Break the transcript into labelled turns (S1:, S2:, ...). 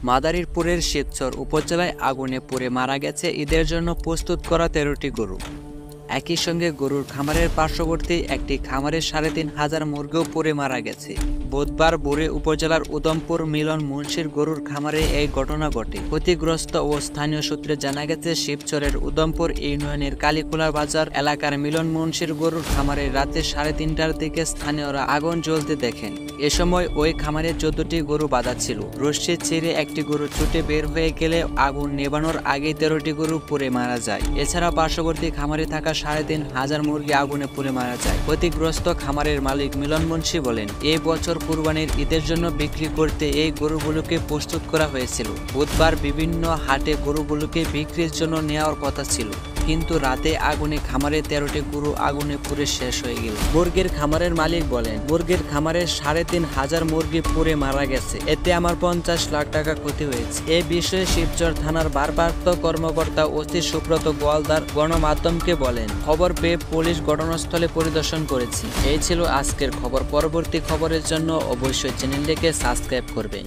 S1: মাদারীপুরের শিবচর উপজেলায় আগুনে পুড়ে মারা গেছে ঈদের জন্য প্রস্তুত করা ১৩টি গরু। একই সঙ্গে গরুর খামারের পার্শ্ববর্তী একটি খামারের ৩,৫০০ মুরগিও পুড়ে মারা গেছে। বুধবার ভোরে উপজেলার উদমপুর মিলন মুন্সির গরুর খামারে এই ঘটনা ঘটে। ক্ষতিগ্রস্ত ও স্থানীয় সূত্রে জানা গেছে, শিবচরের উদমপুর ইউনিয়নের কালীখোলা বাজার এলাকার মিলন মুন্সির গরুর খামারে রাতে ৩:৩০টার দিকে স্থানীয়রা আগুন জ্বলতে দেখেন। এ সময় ওই খামারে ১৪টি গরু বাঁধা ছিল। রশ্মি ছিঁড়ে একটি গরু ছুটে বের হয়ে গেলে আগুন নেভানোর আগেই ১৩টি গরু পুড়ে মারা যায়। এছাড়া পার্শ্ববর্তী খামারে থাকা ৩,৫০০ মুরগি আগুনে পুড়ে মারা যায়। ক্ষতিগ্রস্ত খামারের মালিক মিলন মুন্সি বলেন, এই বছর কুরবানির ঈদের জন্য বিক্রি করতে এই গরুগুলোকে প্রস্তুত করা হয়েছিল। বুধবার বিভিন্ন হাটে গরুগুলোকে বিক্রির জন্য নেওয়ার কথা ছিল, কিন্তু রাতে আগুনে খামারে ১৩টি গরু আগুনে পুড়ে শেষ হয়ে গেল। মুরগির খামারের মালিক বলেন, মুরগির খামারের ৩,৫০০ মুরগি পুড়ে মারা গেছে। এতে আমার ৫০ লাখ টাকা ক্ষতি হয়েছে। এ বিষয়ে শিবচর থানার ভারপ্রাপ্ত কর্মকর্তা ওসি সুব্রত গোয়ালদার গণমাধ্যমকে বলেন, খবর পেয়ে পুলিশ ঘটনাস্থলে পরিদর্শন করেছি। এই ছিল আজকের খবর। পরবর্তী খবরের জন্য অবশ্যই চ্যানেলটিকে সাবস্ক্রাইব করবেন।